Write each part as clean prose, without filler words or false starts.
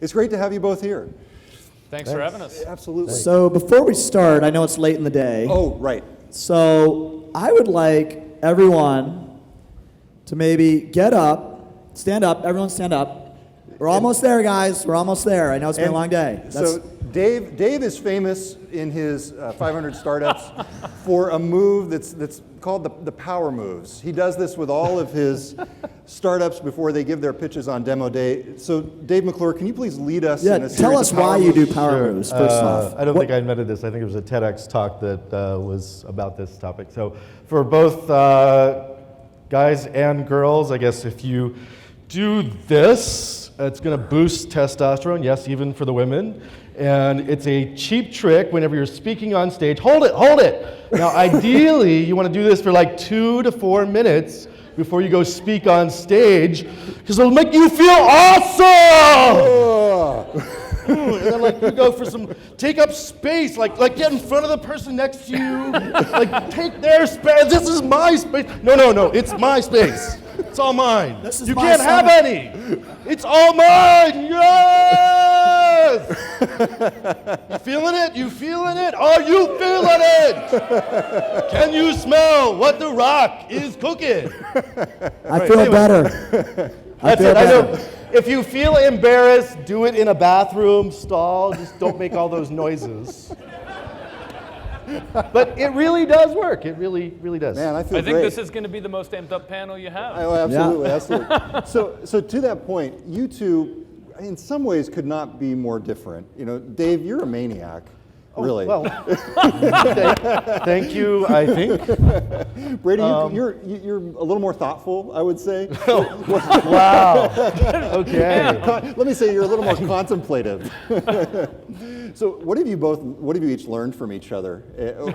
It's great to have you both here. Thanks for having us. Absolutely. So before we start, I know it's late in the day. Oh, right. So I would like everyone to maybe get up, stand up, everyone stand up. We're almost there, guys. We're almost there. I know it's been a long day. So Dave is famous in his 500 startups for a move that's called the power moves. He does this with all of his startups before they give their pitches on demo day. So Dave McClure, can you please lead us in a series tell us of power why moves? you do power moves first off. I don't think I invented this. I think it was a TEDx talk that was about this topic. So for both guys and girls, I guess if you do this, it's going to boost testosterone, yes, even for the women. And it's a cheap trick whenever you're speaking on stage. Hold it. Now, ideally, you want to do this for like 2 to 4 minutes before you go speak on stage, because it'll make you feel awesome! And then like you go for some, take up space, like get in front of the person next to you, like take their space. This is my space. No, it's my space. It's all mine. You can't have any. It's all mine. Yes! You feeling it? You feeling it? Are you feeling it? Can you smell what the Rock is cooking? I feel better. That's it. I know. If you feel embarrassed, do it in a bathroom stall. Just don't make all those noises. But it really does work. It really does. Man, I feel I think great. this is going to be the most amped up panel you have. Oh, absolutely, absolutely. So to that point, you two, in some ways, could not be more different. You know, Dave, you're a maniac, really. Well, thank you, I think. Brady, you're a little more thoughtful, I would say. Wow. Okay. Let me say you're a little more contemplative. So what have you each learned from each other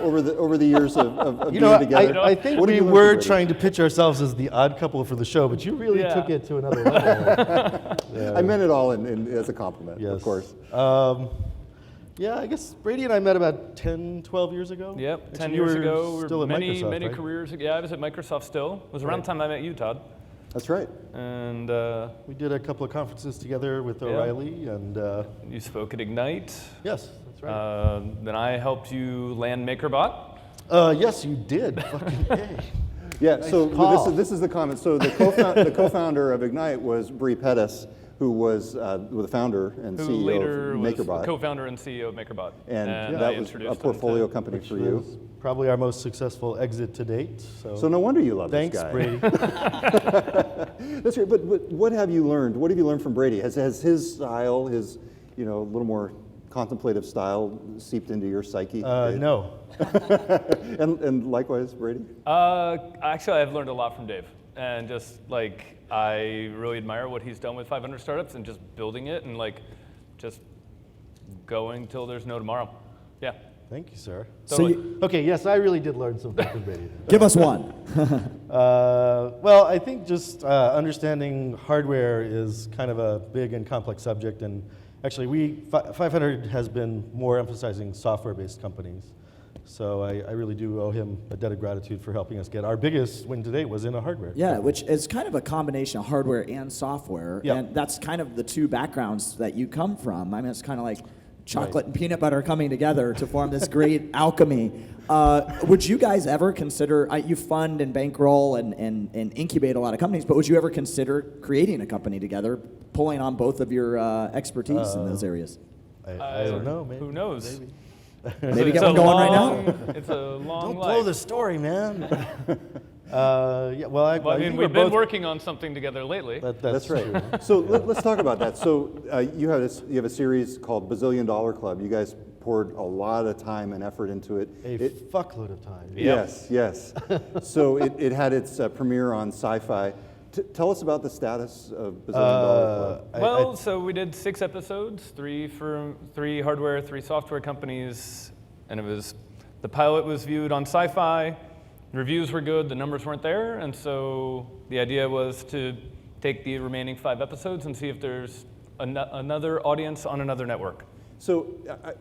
over the years of being together? I think we were trying to pitch ourselves as the odd couple for the show, but you really took it to another level. I meant it all as a compliment, yes. Of course. Yeah, I guess Brady and I met about 10, 12 years ago. Yep, 10 years ago. We still were at many Microsoft, right? careers ago. Yeah, I was at Microsoft still. It was around the time I met you, Todd. That's right. And we did a couple of conferences together with O'Reilly, and you spoke at Ignite. yes, that's right. Then I helped you land MakerBot. Yes, you did. Fucking A. Yeah. Nice So call. this is the comment. So the co-founder of Ignite was Bree Pettis, who was the founder and Who CEO later of was MakerBot. co-founder and CEO of MakerBot. And I that was introduced a him portfolio to- company Which for you. was probably our most successful exit to date. So no wonder you love Thanks, this guy. Brady. That's great. But what have you learned? What have you learned from Brady? Has his style, his a little more contemplative style, seeped into your psyche? No. And likewise, Brady. Actually, I've learned a lot from Dave, and just like I really admire what he's done with 500 startups and just building it and like just going till there's no tomorrow. Yeah. Thank you, sir. Totally. Okay, yes, I really did learn something from Brady. Give us one. Well, I think just understanding hardware is kind of a big and complex subject, and actually 500 has been more emphasizing software-based companies. So I really do owe him a debt of gratitude for helping us get our biggest win to date was in a hardware. Yeah, which is kind of a combination of hardware and software. Yeah. And that's kind of the two backgrounds that you come from. I mean, it's kind of like chocolate and peanut butter coming together to form this great alchemy. Would you guys ever consider, you fund and bankroll and incubate a lot of companies, but would you ever consider creating a company together, pulling on both of your expertise in those areas? I don't know, maybe. Who knows? Maybe. Maybe get one going right now? It's a long Don't life. blow the story, man. Yeah, well, I Well, I mean, think we've we're been both- working on something together lately. That's right. true. So let's talk about that. So you have a series called $Bazillion Club. You guys poured a lot of time and effort into it. A fuckload of time. Yes. So it had its premiere on Sci-Fi. Tell us about the status of $Bazillion Club. Well, so we did 6 episodes, 3 hardware, 3 software companies, and the pilot was viewed on Sci-Fi. The reviews were good, the numbers weren't there, and so the idea was to take the remaining 5 episodes and see if there's another audience on another network. So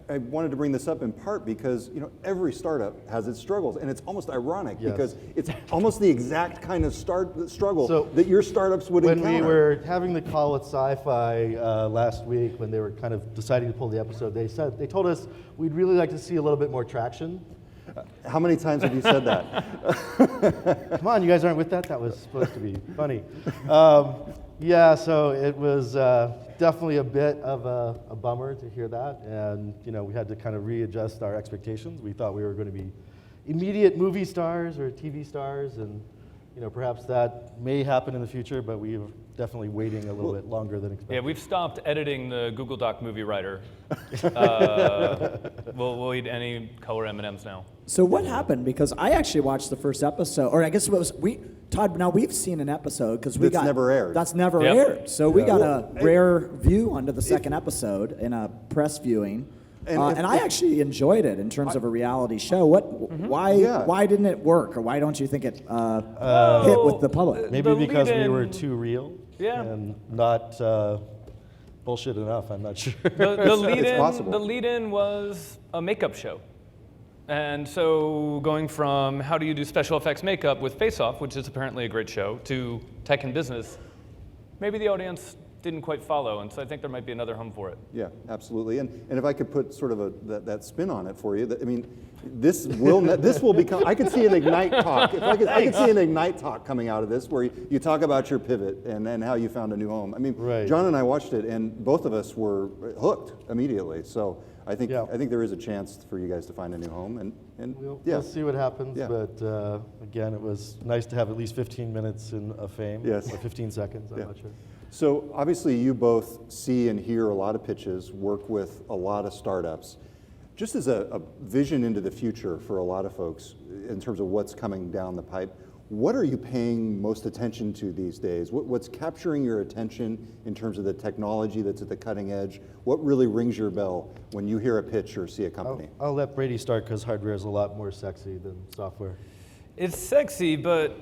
I wanted to bring this up in part because every startup has its struggles, and it's almost ironic Yes. because it's almost the exact kind of struggle So that your startups would when encounter. we were having the call with Sci-Fi last week, when they were kind of deciding to pull the episode, they told us we'd really like to see a little bit more traction. How many times have you said that? Come on, you guys aren't with that? That was supposed to be funny. So it was definitely a bit of a bummer to hear that, and we had to kind of readjust our expectations. We thought we were going to be immediate movie stars or TV stars, and perhaps that may happen in the future, but we're definitely waiting a little bit longer than expected. Yeah, we've stopped editing the Google Doc movie writer. We'll eat any color M&Ms now. So what happened? Because I actually watched the first episode, or I guess it was Todd. Now we've seen an episode because That's never aired. That's never Yep. aired. So we got a rare view onto the second episode in a press viewing, and I actually enjoyed it in terms of a reality show. Why didn't it work, or why don't you think it hit with the public? Maybe The because we lead-in- were too real Yeah. and not bullshit enough. I'm not sure. The possible. lead-in was a makeup show. And so going from how do you do special effects makeup with Face Off, which is apparently a great show, to tech and business, maybe the audience didn't quite follow, and so I think there might be another home for it. Yeah, absolutely. And if I could put sort of that spin on it for you, this will become. I could see an Ignite talk. If I could see an Ignite talk coming out of this, where you talk about your pivot and how you found a new home. Right. John and I watched it, and both of us were hooked immediately. So I think there is a chance for you guys to find a new home, and We'll see what happens, Yeah. but again, it was nice to have at least 15 minutes of fame. Yes. Or 15 seconds, I'm Yeah. not sure. So obviously you both see and hear a lot of pitches, work with a lot of startups. Just as a vision into the future for a lot of folks in terms of what's coming down the pipe, what are you paying most attention to these days? What's capturing your attention in terms of the technology that's at the cutting edge? What really rings your bell when you hear a pitch or see a company? I'll let Brady start because hardware is a lot more sexy than software. It's sexy, but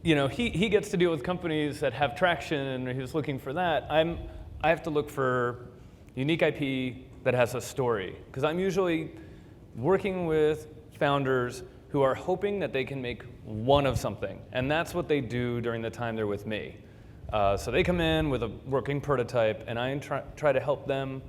he gets to deal with companies that have traction, and he's looking for that. I have to look for unique IP that has a story, because I'm usually working with founders who are hoping that they can make one of something, and that's what they do during the time they're with me. So they come in with a working prototype, and I try to help them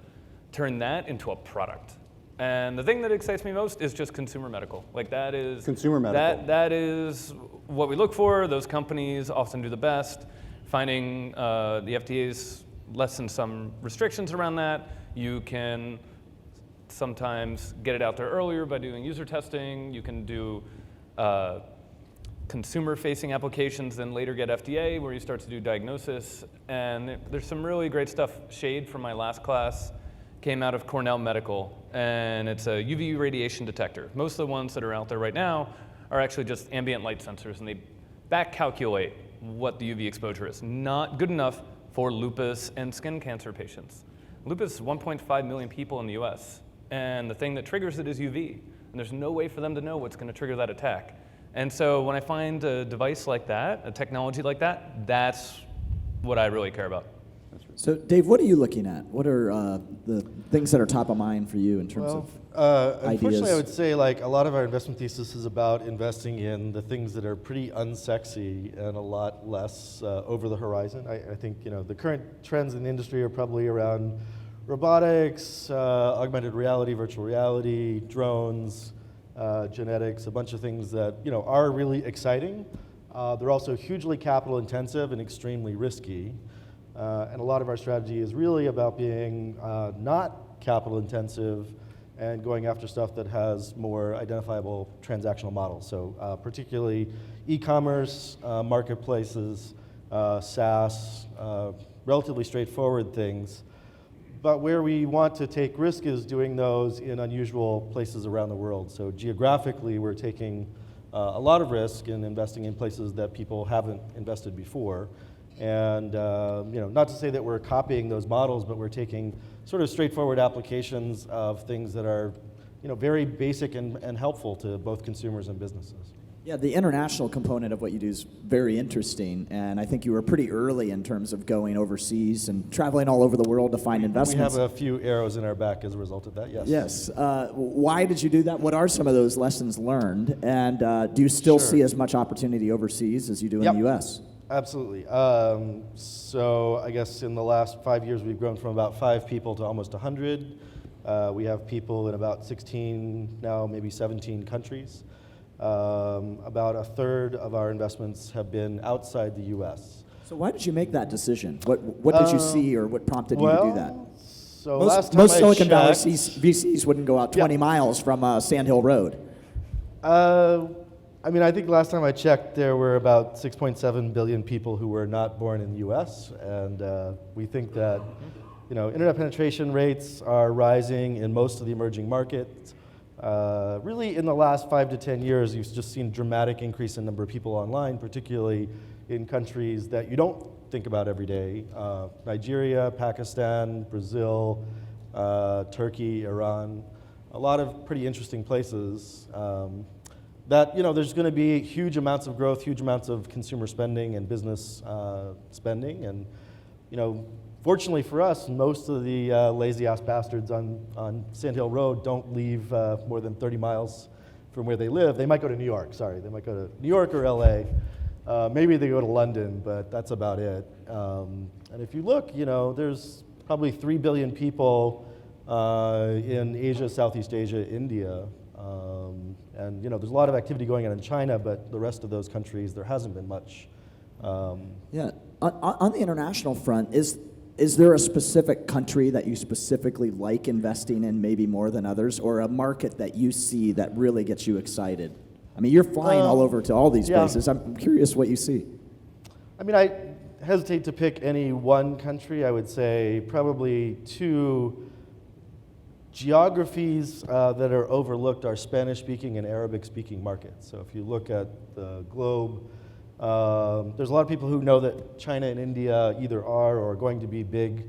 turn that into a product. And the thing that excites me most is just consumer medical. Like that is Consumer medical. That is what we look for. Those companies often do the best. Finding the FDA's lessen some restrictions around that. You can sometimes get it out there earlier by doing user testing. You can do consumer-facing applications, then later get FDA, where you start to do diagnosis. And there's some really great stuff. Shade from my last class came out of Cornell Medical, and it's a UV radiation detector. Most of the ones that are out there right now are actually just ambient light sensors, and they back calculate what the UV exposure is. Not good enough for lupus and skin cancer patients. Lupus is 1.5 million people in the US, and the thing that triggers it is UV, and there's no way for them to know what's going to trigger that attack. And so when I find a device like that, a technology like that, that's what I really care about. So Dave, what are you looking at? What are the things that are top of mind for you in terms of Unfortunately, ideas? I would say like a lot of our investment thesis is about investing in the things that are pretty unsexy and a lot less over the horizon. I think the current trends in the industry are probably around robotics, augmented reality, virtual reality, drones, genetics, a bunch of things that are really exciting. They're also hugely capital intensive and extremely risky. And a lot of our strategy is really about being not capital intensive and going after stuff that has more identifiable transactional models. So particularly e-commerce, marketplaces, SaaS, relatively straightforward things. But where we want to take risk is doing those in unusual places around the world. So geographically, we're taking a lot of risk in investing in places that people haven't invested before. And not to say that we're copying those models, but we're taking sort of straightforward applications of things that are very basic and helpful to both consumers and businesses. Yeah, the international component of what you do is very interesting, and I think you were pretty early in terms of going overseas and traveling all over the world to find We investments. have a few arrows in our back as a result of that, yes. Yes. Why did you do that? What are some of those lessons learned? And do you still Sure. see as much opportunity overseas as you do in Yep. the U.S.? Absolutely. So I guess in the last 5 years, we've grown from about 5 people to almost 100. We have people in about 16, now maybe 17 countries. About a third of our investments have been outside the U.S. So why did you make that decision? What did you see, or what prompted you to do that? So last time Most I Silicon Valley checked, VCs wouldn't go out 20 miles from Sand Hill Road. I mean, I think last time I checked, there were about 6.7 billion people who were not born in the U.S., and we think that, internet penetration rates are rising in most of the emerging markets. Really, in the last 5 to 10 years, you've just seen dramatic increase in number of people online, particularly in countries that you don't think about every day: Nigeria, Pakistan, Brazil, Turkey, Iran. A lot of pretty interesting places. That there's going to be huge amounts of growth, huge amounts of consumer spending and business spending, and fortunately for us, most of the lazy-ass bastards on Sand Hill Road don't leave more than 30 miles from where they live. They might go to New York, they might go to New York or LA. Maybe they go to London, but that's about it. And if you look, there's probably 3 billion people in Asia, Southeast Asia, India. And there's a lot of activity going on in China, but the rest of those countries, there hasn't been much. Yeah. On the international front, is there a specific country that you specifically like investing in maybe more than others, or a market that you see that really gets you excited? I mean, you're flying all over to all these places. I'm curious what you see. I mean, I hesitate to pick any one country. I would say probably 2 geographies that are overlooked are Spanish-speaking and Arabic-speaking markets. So if you look at the globe, there's a lot of people who know that China and India either are or are going to be big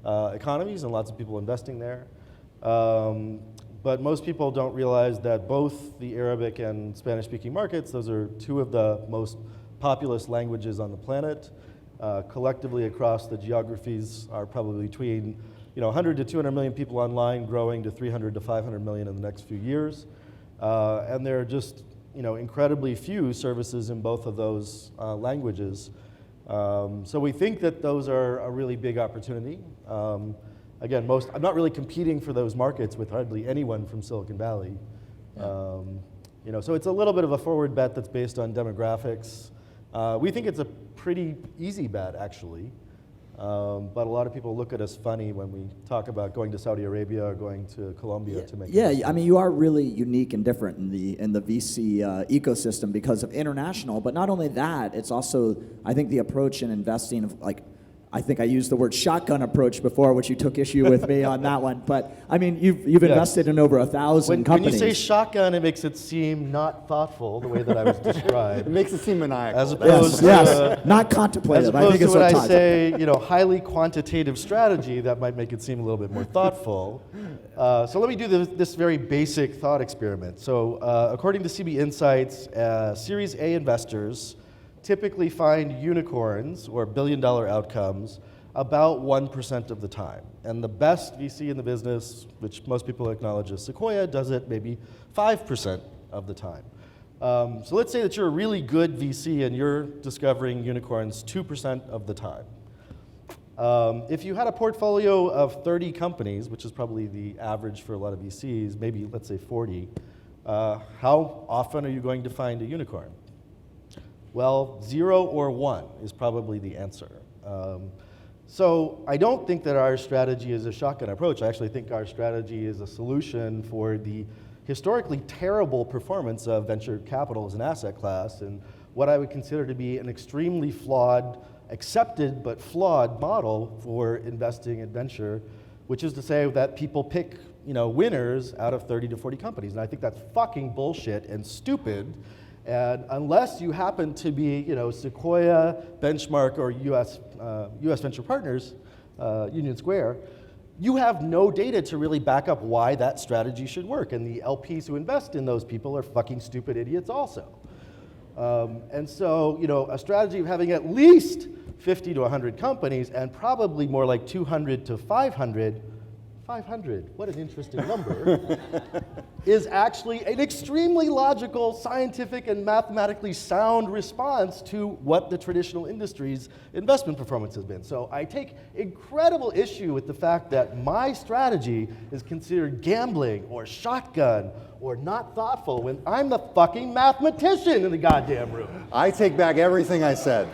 economies, and lots of people investing there. But most people don't realize that both the Arabic and Spanish-speaking markets, those are 2 of the most populous languages on the planet. Collectively across the geographies are probably between 100 to 200 million people online, growing to 300 to 500 million in the next few years. And there are just incredibly few services in both of those languages. So we think that those are a really big opportunity. Again, I'm not really competing for those markets with hardly anyone from Silicon Valley. So it's a little bit of a forward bet that's based on demographics. We think it's a pretty easy bet, actually. But a lot of people look at us funny when we talk about going to Saudi Arabia or going to Colombia to make. Yeah, I mean, you are really unique and different in the VC ecosystem because of international. But not only that, it's also, I think, the approach in investing of I think I used the word shotgun approach before, which you took issue with me on that one. But I mean, you've invested in over 1,000 companies. When you say shotgun, it makes it seem not thoughtful the way that I was described. It makes it seem maniacal. As opposed yes, not contemplative. As opposed I think to it's when what I Todd say, highly quantitative strategy, that might make it seem a little bit more thoughtful. So let me do this very basic thought experiment. So according to CB Insights, Series A investors typically find unicorns or billion-dollar outcomes about 1% of the time. And the best VC in the business, which most people acknowledge as Sequoia, does it maybe 5% of the time. So let's say that you're a really good VC and you're discovering unicorns 2% of the time. If you had a portfolio of 30 companies, which is probably the average for a lot of VCs, maybe let's say 40, how often are you going to find a unicorn? Well, 0 or 1 is probably the answer. So I don't think that our strategy is a shotgun approach. I actually think our strategy is a solution for the historically terrible performance of venture capital as an asset class, and what I would consider to be an extremely flawed, accepted but flawed model for investing in venture, which is to say that people pick winners out of 30 to 40 companies. And I think that's fucking bullshit and stupid. And unless you happen to be, Sequoia, Benchmark, or US Venture Partners, Union Square, you have no data to really back up why that strategy should work. And the LPs who invest in those people are fucking stupid idiots also. And so, a strategy of having at least 50 to 100 companies and probably more like 200 to 500, what an interesting number, is actually an extremely logical, scientific, and mathematically sound response to what the traditional industry's investment performance has been. So I take incredible issue with the fact that my strategy is considered gambling or shotgun or not thoughtful when I'm the fucking mathematician in the goddamn room. I take back everything I said.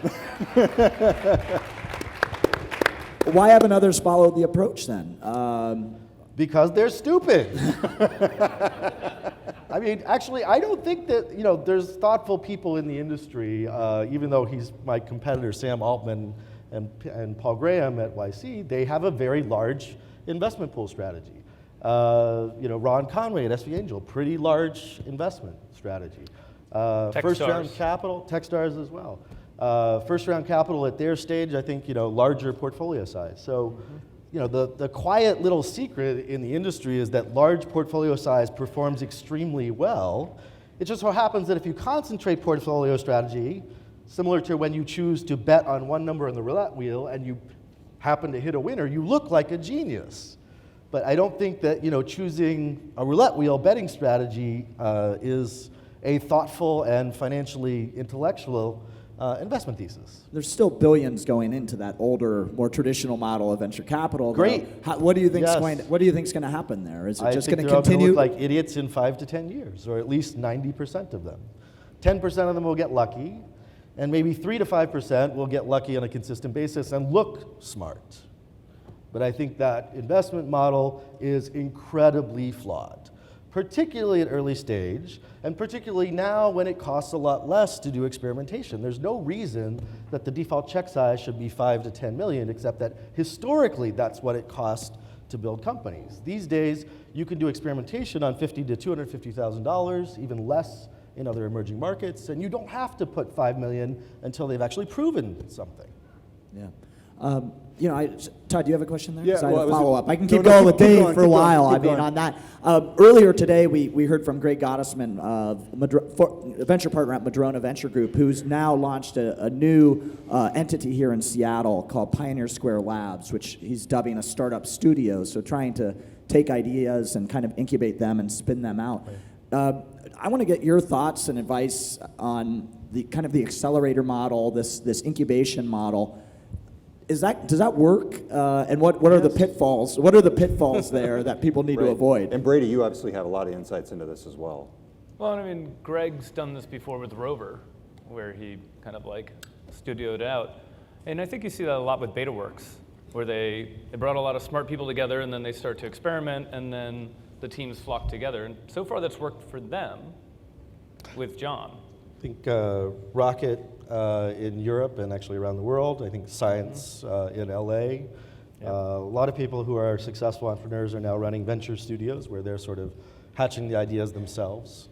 Why haven't others followed the approach then? Because they're stupid. I mean, actually, I don't think that, there's thoughtful people in the industry, even though he's my competitor, Sam Altman and Paul Graham at YC, they have a very large investment pool strategy. Ron Conway at SV Angel, pretty large investment strategy. First round capital, Techstars as well. First round capital at their stage, I think, larger portfolio size. So, the quiet little secret in the industry is that large portfolio size performs extremely well. It just so happens that if you concentrate portfolio strategy, similar to when you choose to bet on one number on the roulette wheel and you happen to hit a winner, you look like a genius. But I don't think that, choosing a roulette wheel betting strategy is a thoughtful and financially intellectual investment thesis. There's still billions going into that older, more traditional model of venture capital. Great. What do you think Yes. What do you think is going to happen there? Is it I just think going to they're all gonna continue? look like idiots in 5 to 10 years, or at least 90% of them. 10% of them will get lucky, and maybe 3 to 5% will get lucky on a consistent basis and look smart. But I think that investment model is incredibly flawed, particularly at early stage, and particularly now when it costs a lot less to do experimentation. There's no reason that the default check size should be 5 to 10 million, except that historically that's what it cost to build companies. These days, you can do experimentation on $50,000 to $250,000, even less in other emerging markets, and you don't have to put 5 million until they've actually proven something. Yeah. Todd, do you have a question there? Yeah, 'Cause I well, have a I was- follow-up. I can No, keep no, going keep with Dave going, for a keep going, while. keep going. On that. Earlier today, we heard from Greg Gottesman, a venture partner at Madrona Venture Group, who's now launched a new entity here in Seattle called Pioneer Square Labs, which he's dubbing a startup studio, so trying to take ideas and kind of incubate them and spin them out. Right. I want to get your thoughts and advice on the kind of the accelerator model, this incubation model. Does that work? And what are the pitfalls? What are the pitfalls there that people need to avoid? And Brady, you obviously have a lot of insights into this as well. Well, I mean, Greg's done this before with Rover, where he kind of like studioed out. And I think you see that a lot with BetaWorks, where they brought a lot of smart people together and then they start to experiment and then the teams flock together. And so far that's worked for them with John. I think Rocket in Europe and actually around the world. I think Science in LA. Yep. A lot of people who are successful entrepreneurs are now running venture studios where they're sort of hatching the ideas themselves.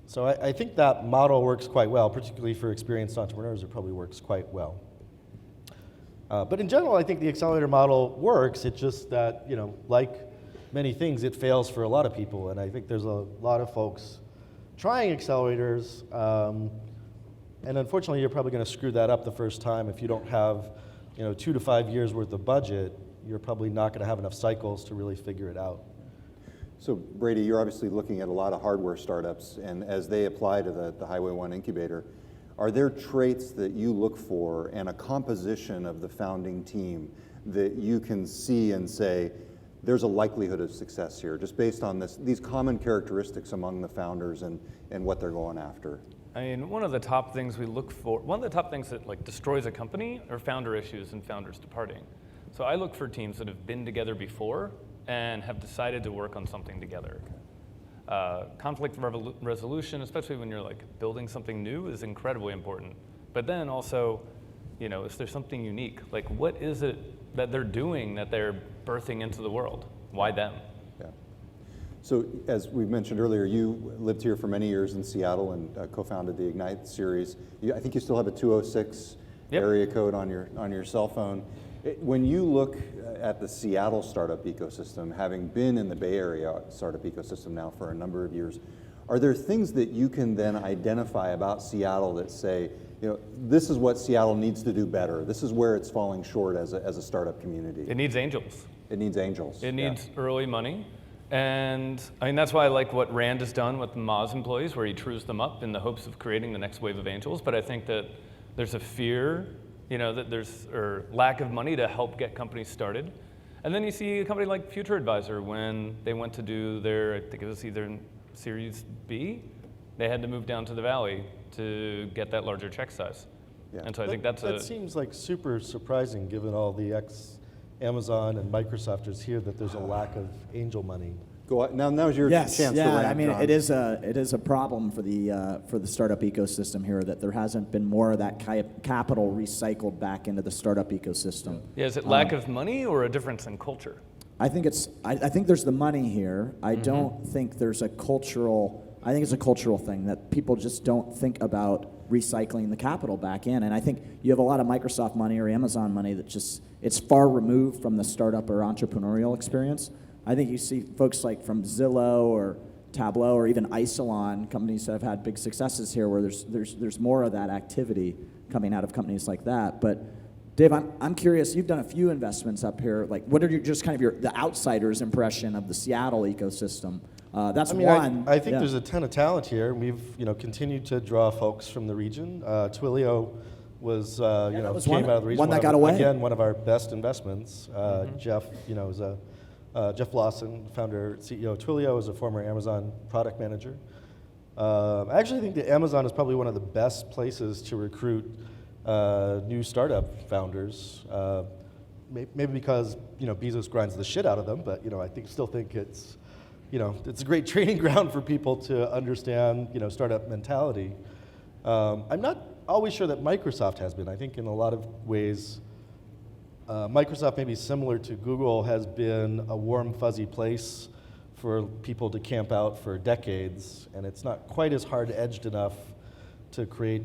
So I think that model works quite well, particularly for experienced entrepreneurs. It probably works quite well. But in general, I think the accelerator model works. It's just that, like many things, it fails for a lot of people. And I think there's a lot of folks trying accelerators, and unfortunately, you're probably going to screw that up the first time. If you don't have, 2 to 5 years worth of budget, you're probably not going to have enough cycles to really figure it out. So Brady, you're obviously looking at a lot of hardware startups, and as they apply to the Highway 1 incubator, are there traits that you look for and a composition of the founding team that you can see and say, there's a likelihood of success here, just based on these common characteristics among the founders and what they're going after? I mean, one of the top things we look for, one of the top things that like destroys a company are founder issues and founders departing. So I look for teams that have been together before and have decided to work on something together. Conflict resolution, especially when you're like building something new, is incredibly important. But then also, is there something unique? Like, what is it that they're doing that they're birthing into the world? Why them? Yeah. So as we mentioned earlier, you lived here for many years in Seattle and co-founded the Ignite series. I think you still have a 206 area code on your cell phone. When you look at the Seattle startup ecosystem, having been in the Bay Area startup ecosystem now for a number of years, are there things that you can then identify about Seattle that say, this is what Seattle needs to do better. This is where it's falling short as a startup community. It needs angels. It needs angels. It needs early money. And I mean, that's why I like what Rand has done with the Moz employees, where he trues them up in the hopes of creating the next wave of angels. But I think that there's a fear, that there's or lack of money to help get companies started. And then you see a company like Future Advisor, when they went to do their, I think it was either Series B, they had to move down to the Valley to get that larger check size. Yeah. And so I think that seems like super surprising, given all the Amazon and Microsofters here, that there's a lack of angel money. Go on. Now's your chance to rant, I mean, John. it is a problem for the startup ecosystem here, that there hasn't been more of that capital recycled back into the startup ecosystem. Yeah, is it lack of money or a difference in culture? I think there's the money here. I don't think there's I think it's a cultural thing that people just don't think about recycling the capital back in. And I think you have a lot of Microsoft money or Amazon money that it's far removed from the startup or entrepreneurial experience. I think you see folks like from Zillow or Tableau or even Isilon, companies that have had big successes here, where there's more of that activity coming out of companies like that. But Dave, I'm curious. You've done a few investments up here. Like, what are just kind of the outsider's impression of the Seattle ecosystem? That's one. I think there's a ton of talent here. We've continued to draw folks from the region. Twilio was came out of the region. One that got away. Again, one of our best investments. Jeff, is Jeff Lawson, founder, CEO of Twilio, is a former Amazon product manager. I actually think that Amazon is probably one of the best places to recruit new startup founders. Maybe because Bezos grinds the shit out of them, but I still think it's it's a great training ground for people to understand startup mentality. I'm not always sure that Microsoft has been. I think in a lot of ways, Microsoft, maybe similar to Google, has been a warm, fuzzy place for people to camp out for decades, and it's not quite as hard-edged enough to create,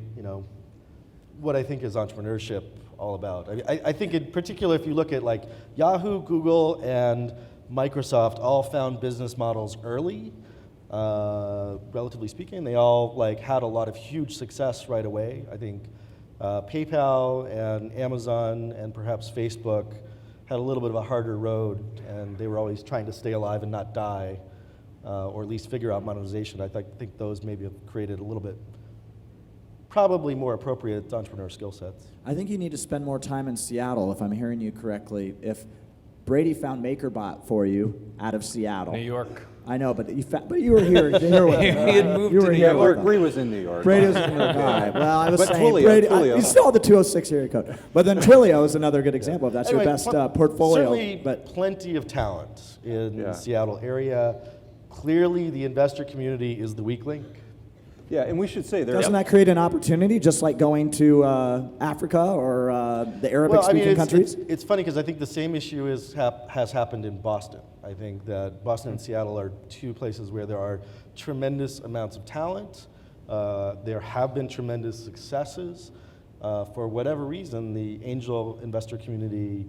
what I think is entrepreneurship all about. I think in particular, if you look at like Yahoo, Google, and Microsoft all found business models early, relatively speaking. They all had a lot of huge success right away. I think PayPal and Amazon and perhaps Facebook had a little bit of a harder road, and they were always trying to stay alive and not die, or at least figure out monetization. I think those maybe have created a little bit, probably more appropriate entrepreneur skill sets. I think you need to spend more time in Seattle, if I'm hearing you correctly. If Brady found MakerBot for you out of Seattle. New York. I know, but you were here. He had moved to New York. Brady was in New York. Brady was in New York. All right. Well, I was But saying, Twilio. you still have the 206 area code. But then Twilio is another good example of that's your best portfolio. Certainly, but plenty of talent in the Seattle area. Clearly, the investor community is the weak link. Yeah, and we should say Doesn't that create an opportunity, just like going to Africa or the Arabic-speaking countries? It's funny because I think the same issue has happened in Boston. I think that Boston and Seattle are two places where there are tremendous amounts of talent. There have been tremendous successes. For whatever reason, the angel investor community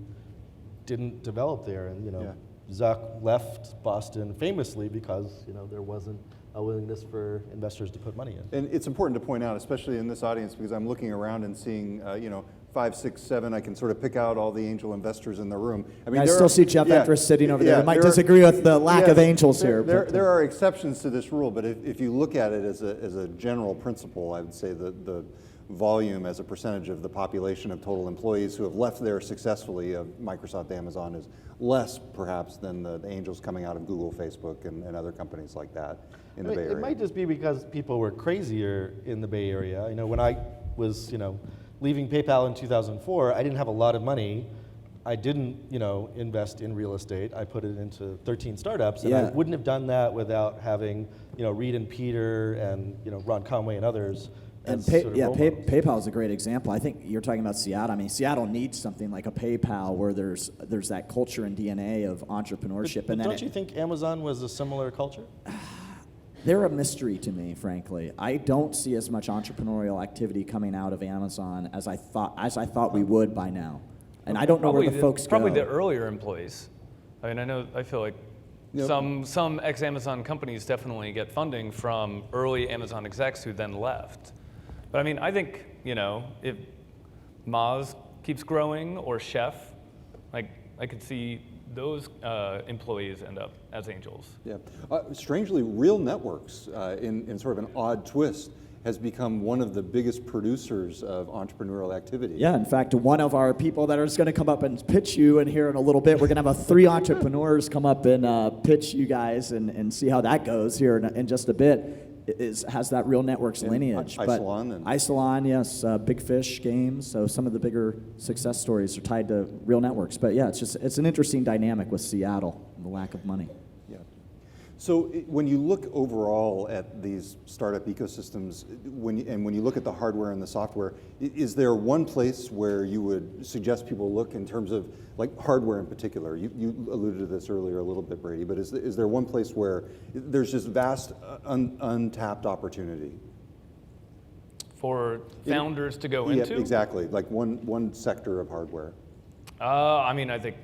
didn't develop there, and Zuck left Boston famously because there wasn't a willingness for investors to put money in. And it's important to point out, especially in this audience, because I'm looking around and seeing, 5, 6, 7, I can sort of pick out all the angel investors in the room. I mean, I still see Jeff Etris sitting over there. I might disagree with the lack of angels here. There are exceptions to this rule, but if you look at it as a general principle, I would say the volume as a percentage of the population of total employees who have left there successfully of Microsoft, Amazon is less perhaps than the angels coming out of Google, Facebook, and other companies like that in the Bay Area. It might just be because people were crazier in the Bay Area. When I was, leaving PayPal in 2004, I didn't have a lot of money. I didn't, invest in real estate. I put it into 13 startups, and I wouldn't have done that without having, Reed and Peter and, Ron Conway and others. And PayPal is a great example. I think you're talking about Seattle. I mean, Seattle needs something like a PayPal where there's that culture and DNA of entrepreneurship. But don't you think Amazon was a similar culture? They're a mystery to me, frankly. I don't see as much entrepreneurial activity coming out of Amazon as I thought we would by now. And I don't know where the folks go. Probably the earlier employees. I mean, I feel like Yep. Some ex-Amazon companies definitely get funding from early Amazon execs who then left. But I mean, I think, if Moz keeps growing or Chef, like I could see those employees end up as angels. Yeah. Strangely, Real Networks, in sort of an odd twist, has become one of the biggest producers of entrepreneurial activity. Yeah, in fact, one of our people that is going to come up and pitch you in here in a little bit, we're going to have 3 entrepreneurs come up and pitch you guys and see how that goes here in just a bit. Has that Real Networks lineage. Isilon, yes, Big Fish Games. So some of the bigger success stories are tied to Real Networks. But yeah, it's an interesting dynamic with Seattle and the lack of money. Yeah. So when you look overall at these startup ecosystems, when you look at the hardware and the software, is there one place where you would suggest people look in terms of like hardware in particular? You alluded to this earlier a little bit, Brady, but is there one place where there's just vast untapped opportunity? For founders to go Yeah, into? exactly, like one sector of hardware. I mean, I think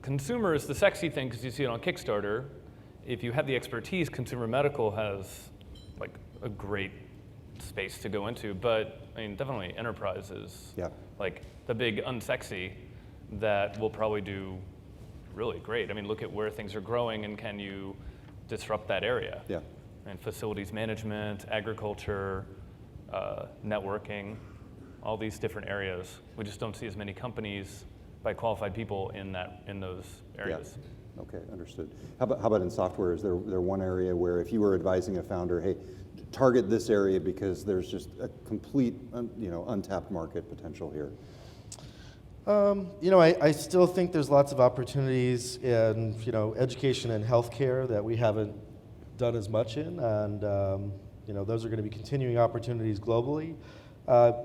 consumer is the sexy thing because you see it on Kickstarter. If you have the expertise, consumer medical has like a great space to go into. But I mean, definitely enterprise is like the big unsexy that will probably do really great. I mean, look at where things are growing and can you disrupt that area? Yeah. And facilities management, agriculture, networking, all these different areas. We just don't see as many companies by qualified people in those areas. Yeah. Okay, understood. How about in software? Is there one area where if you were advising a founder, hey, target this area because there's just a complete untapped market potential here? I still think there's lots of opportunities in education and healthcare that we haven't done as much in, and those are going to be continuing opportunities globally.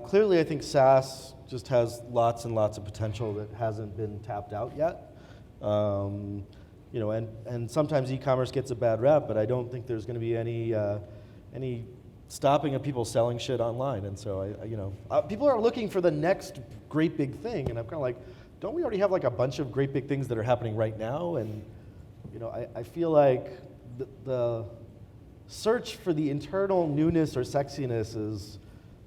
Clearly, I think SaaS just has lots and lots of potential that hasn't been tapped out yet. And sometimes e-commerce gets a bad rap, but I don't think there's going to be any stopping of people selling shit online. And so people are looking for the next great big thing, and I'm kind of like, don't we already have like a bunch of great big things that are happening right now? And I feel like the search for the internal newness or sexiness is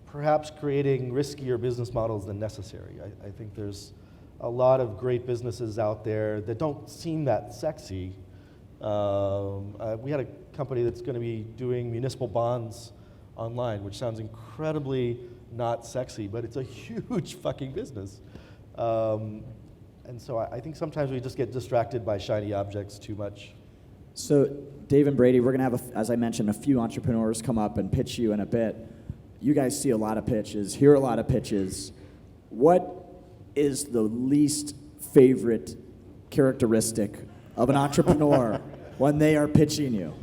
perhaps creating riskier business models than necessary. I think there's a lot of great businesses out there that don't seem that sexy. We had a company that's going to be doing municipal bonds online, which sounds incredibly not sexy, but it's a huge fucking business. And so I think sometimes we just get distracted by shiny objects too much. So Dave and Brady, we're going to have, as I mentioned, a few entrepreneurs come up and pitch you in a bit. You guys see a lot of pitches, hear a lot of pitches. What is the least favorite characteristic of an entrepreneur when they are pitching you?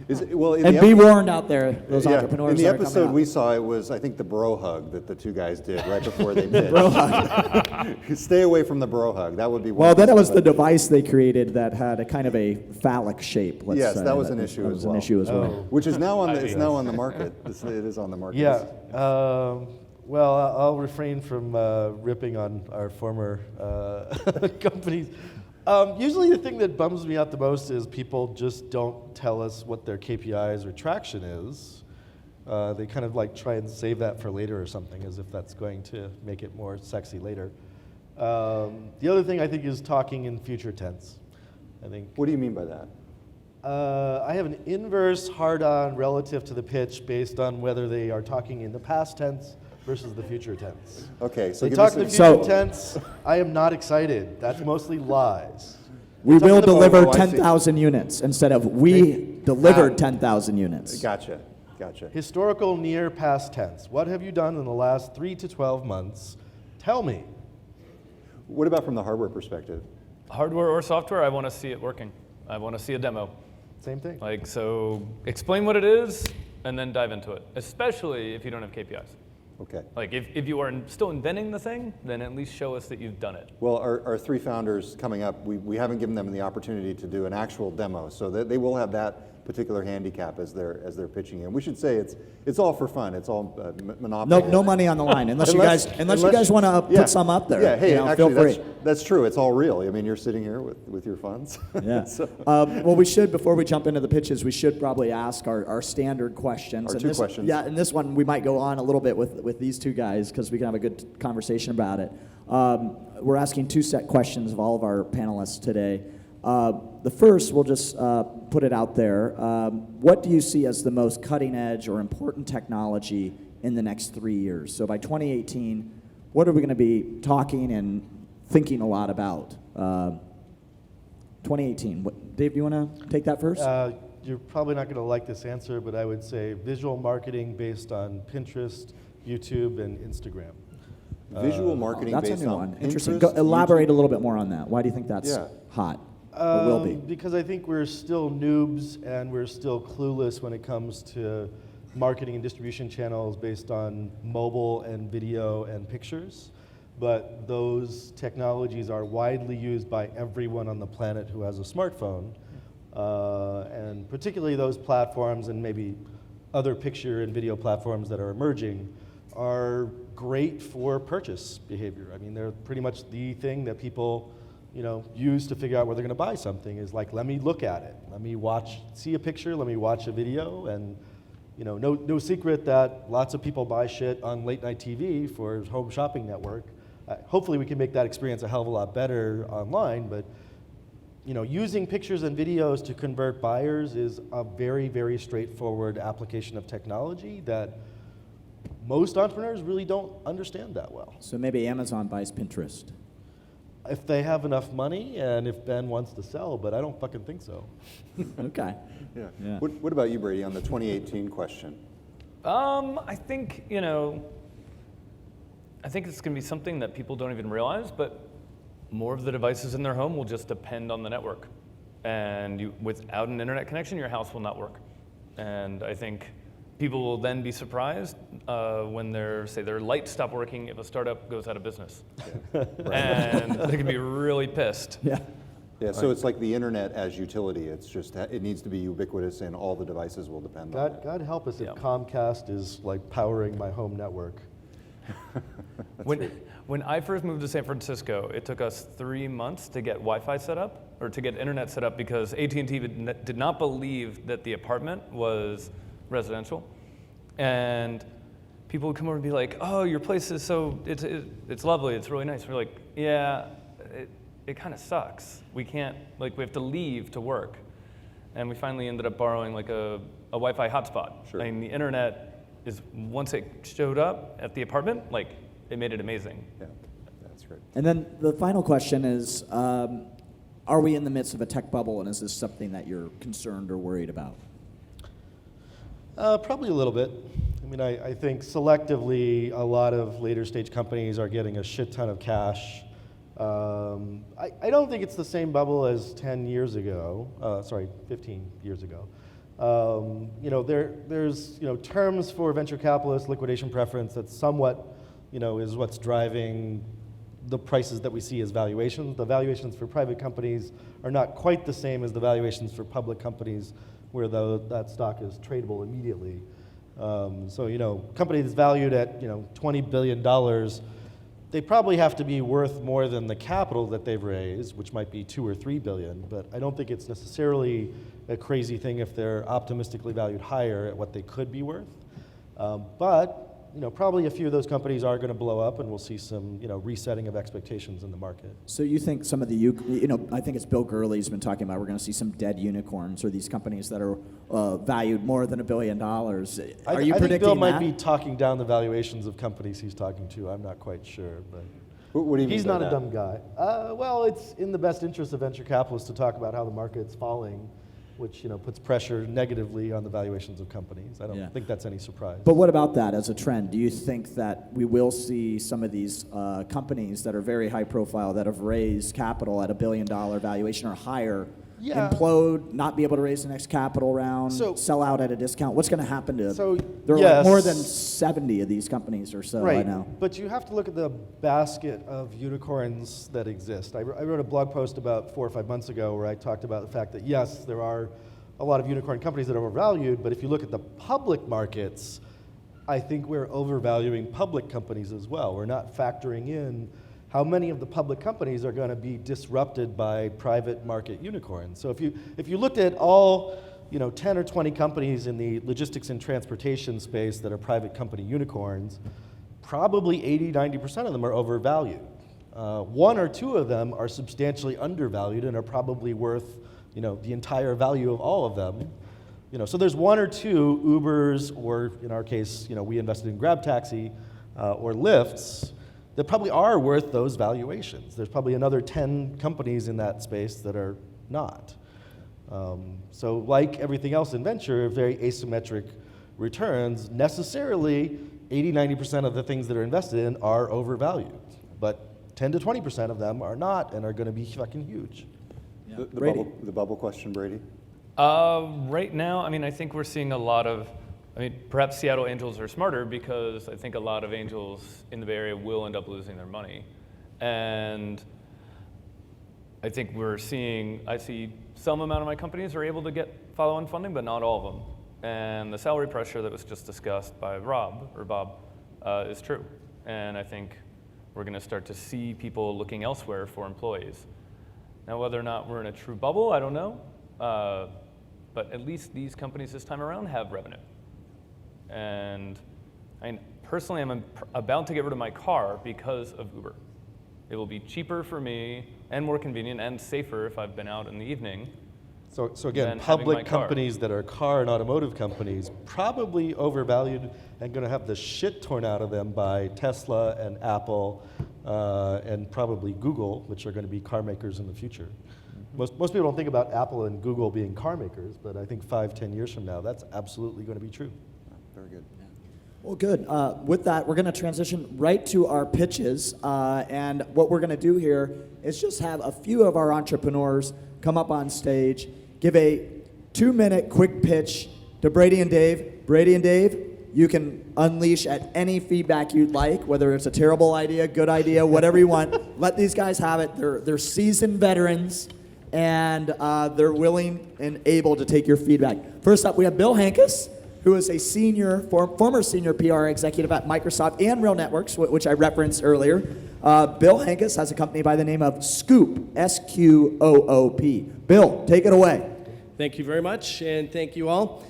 And be warned out there, those entrepreneurs. In the episode we saw, it was, I think, the bro hug that the two guys did right before they pitched. Bro hug. Stay away from the bro hug. That would be one. Well, then it was the device they created that had a kind of a phallic shape. Let's yes, say. that was an issue as well. Oh. Which is now on the market. It is on the market. Yeah. Well, I'll refrain from ripping on our former companies. Usually the thing that bums me out the most is people just don't tell us what their KPIs or traction is. They kind of like try and save that for later or something, as if that's going to make it more sexy later. The other thing I think is talking in future tense. I think. What do you mean by that? I have an inverse hard-on relative to the pitch based on whether they are talking in the past tense versus the future tense. Okay, so they talk the future tense, I am not excited. That's mostly lies. We will deliver 10,000 units instead of we delivered 10,000 units. Gotcha. Historical near past tense. What have you done in the last 3 to 12 months? Tell me. What about from the hardware perspective? Hardware or software, I want to see it working. I want to see a demo. Same thing. Like, so explain what it is and then dive into it, especially if you don't have KPIs. Okay. Like if you are still inventing the thing, then at least show us that you've done it. Well, our three founders coming up, we haven't given them the opportunity to do an actual demo, so they will have that particular handicap as they're pitching in. We should say it's all for fun. It's all monopoly. No money on the line unless you guys want to yeah. put some up there. Yeah, hey, actually, feel free. that's true. It's all real. I mean, you're sitting here with your funds. Yeah. So- Well, we should, before we jump into the pitches, we should probably ask our standard questions. Our And two this- questions. Yeah, and this one we might go on a little bit with these two guys because we can have a good conversation about it. We're asking two set questions of all of our panelists today. The first, we'll just put it out there. What do you see as the most cutting edge or important technology in the next 3 years? So by 2018, what are we going to be talking and thinking a lot about? 2018. Dave, do you want to take that first? You're probably not going to like this answer, but I would say visual marketing based on Pinterest, YouTube, and Instagram. Visual marketing That's a based new on one. Interesting. Pinterest, Elaborate a little bit more on that. Why do you think that's Yeah. hot? Or will be? Because I think we're still noobs and we're still clueless when it comes to marketing and distribution channels based on mobile and video and pictures. But those technologies are widely used by everyone on the planet who has a smartphone. And particularly those platforms and maybe other picture and video platforms that are emerging are great for purchase behavior. I mean, they're pretty much the thing that people use to figure out where they're going to buy something is like, let me look at it. Let me see a picture, let me watch a video. And no secret that lots of people buy shit on late night TV for home shopping network. Hopefully we can make that experience a hell of a lot better online, but using pictures and videos to convert buyers is a very, very straightforward application of technology that most entrepreneurs really don't understand that well. So maybe Amazon buys Pinterest. If they have enough money and if Ben wants to sell, but I don't fucking think so. Okay. Yeah. What about you, Brady, on the 2018 question? I think it's going to be something that people don't even realize, but more of the devices in their home will just depend on the network. And without an internet connection, your house will not work. And I think people will then be surprised when their lights stop working if a startup goes out of business. Yeah. And they can be really pissed. Yeah. Yeah, so it's like the internet as utility. It's just, it needs to be ubiquitous and all the devices will depend on it. God help us if Comcast is like powering my home network. When I first moved to San Francisco, it took us 3 months to get Wi-Fi set up, or to get internet set up, because AT&T did not believe that the apartment was residential. And people would come over and be like, oh, your place is it's lovely, it's really nice. We're like, yeah, it kind of sucks. We can't, we have to leave to work. And we finally ended up borrowing a Wi-Fi hotspot. Sure. I mean, the internet once it showed up at the apartment, it made it amazing. Yeah, that's great. And then the final question is, are we in the midst of a tech bubble, and is this something that you're concerned or worried about? Probably a little bit. I mean, I think selectively a lot of later stage companies are getting a shit ton of cash. I don't think it's the same bubble as 10 years ago, 15 years ago. There's terms for venture capitalist liquidation preference that somewhat is what's driving the prices that we see as valuations. The valuations for private companies are not quite the same as the valuations for public companies where that stock is tradable immediately. Companies valued at $20 billion, they probably have to be worth more than the capital that they've raised, which might be 2 or 3 billion, but I don't think it's necessarily a crazy thing if they're optimistically valued higher at what they could be worth. But probably a few of those companies are going to blow up, and we'll see some resetting of expectations in the market. So you think some of the, I think it's Bill Gurley's been talking about, we're going to see some dead unicorns, or these companies that are valued more than $1 billion. Are you predicting that? I think Bill might be talking down the valuations of companies he's talking to. I'm not quite sure, but What do you mean he's by not that? a dumb guy. Well, it's in the best interest of venture capitalists to talk about how the market's falling, which puts pressure negatively on the valuations of companies. I don't think that's any surprise. But what about that as a trend? Do you think that we will see some of these companies that are very high profile, that have raised capital at $1 billion valuation or higher, implode, not be able to raise the next capital round, sell out at a discount? What's going to happen to there are more than 70 of these companies or so right now. But you have to look at the basket of unicorns that exist. I wrote a blog post about 4 or 5 months ago where I talked about the fact that yes, there are a lot of unicorn companies that are overvalued, but if you look at the public markets, I think we're overvaluing public companies as well. We're not factoring in how many of the public companies are going to be disrupted by private market unicorns. So if you looked at all 10 or 20 companies in the logistics and transportation space that are private company unicorns, probably 80-90% of them are overvalued. One or two of them are substantially undervalued and are probably worth the entire value of all of them. So there's one or two Ubers, or in our case, we invested in Grab Taxi or Lyfts, that probably are worth those valuations. There's probably another 10 companies in that space that are not. So like everything else in venture, very asymmetric returns, necessarily 80-90% of the things that are invested in are overvalued. But 10 to 20% of them are not and are going to be fucking huge. Yeah. The bubble question, Brady? Right now, I think we're seeing a lot of, perhaps Seattle Angels are smarter because I think a lot of angels in the Bay Area will end up losing their money. And I think I see some amount of my companies are able to get follow-on funding, but not all of them. And the salary pressure that was just discussed by Bob, is true. And I think we're going to start to see people looking elsewhere for employees. Now, whether or not we're in a true bubble, I don't know. But at least these companies this time around have revenue. And personally, I'm about to get rid of my car because of Uber. It will be cheaper for me and more convenient and safer if I've been out in the evening. So again, public companies that are car and automotive companies, probably overvalued and going to have the shit torn out of them by Tesla and Apple and probably Google, which are going to be car makers in the future. Most people don't think about Apple and Google being car makers, but I think 5-10 years from now, that's absolutely going to be true. Very good. Well, good. With that, we're going to transition right to our pitches. And what we're going to do here is just have a few of our entrepreneurs come up on stage, give a 2-minute quick pitch to Brady and Dave. Brady and Dave, you can unleash at any feedback you'd like, whether it's a terrible idea, good idea, whatever you want. Let these guys have it. They're seasoned veterans, and they're willing and able to take your feedback. First up, we have Bill Hankus, who is a former senior PR executive at Microsoft and Real Networks, which I referenced earlier. Bill Hankus has a company by the name of Scoop, S-Q-O-O-P. Bill, take it away. Thank you very much, and thank you all.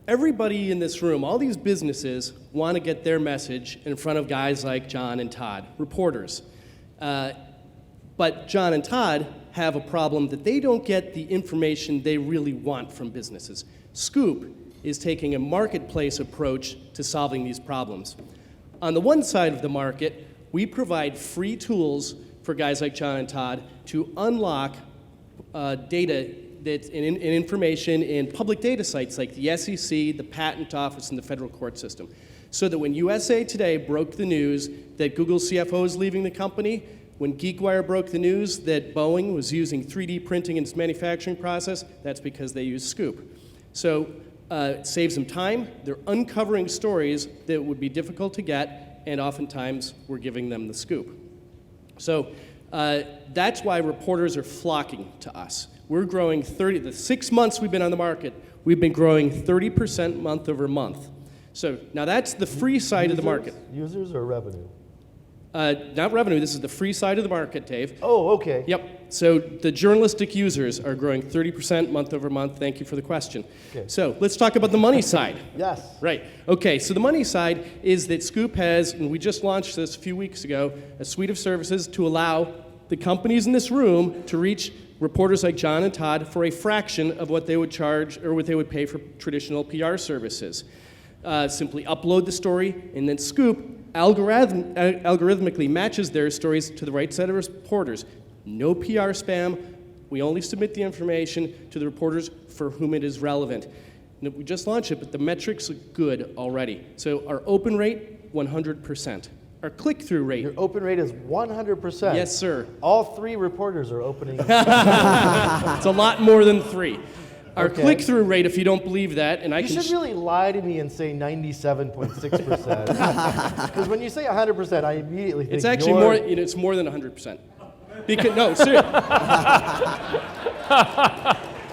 Everybody in this room, all these businesses, want to get their message in front of guys like John and Todd, reporters. But John and Todd have a problem that they don't get the information they really want from businesses. Scoop is taking a marketplace approach to solving these problems. On the one side of the market, we provide free tools for guys like John and Todd to unlock data that's and information in public data sites like the SEC, the Patent Office, and the federal court system. So that when USA Today broke the news that Google's CFO is leaving the company, when GeekWire broke the news that Boeing was using 3D printing in its manufacturing process, that's because they use Scoop. So it saves them time. They're uncovering stories that would be difficult to get, and oftentimes we're giving them the scoop. So that's why reporters are flocking to us. We're growing the 6 months we've been on the market, we've been growing 30% month over month. So now that's the free side of the market. Users or revenue? Not revenue, this is the free side of the market, Dave. Oh, okay. Yep, so the journalistic users are growing 30% month over month. Thank you for the question. Okay. So let's talk about the money side. Yes. Right, okay, so the money side is that Scoop has, and we just launched this a few weeks ago, a suite of services to allow the companies in this room to reach reporters like John and Todd for a fraction of what they would charge or what they would pay for traditional PR services. Simply upload the story, and then Scoop algorithmically matches their stories to the right set of reporters. No PR spam. We only submit the information to the reporters for whom it is relevant. And we just launched it, but the metrics look good already. So our open rate, 100%. Our click-through rate. Your open rate is 100%. Yes, sir. All 3 reporters are opening. It's a lot more than 3. Our Okay. click-through rate, if you don't believe that, and I You can... should really lie to me and say 97.6%. Because when you say 100%, I immediately think It's actually you're... more, it's more than 100%. Because, no, seriously.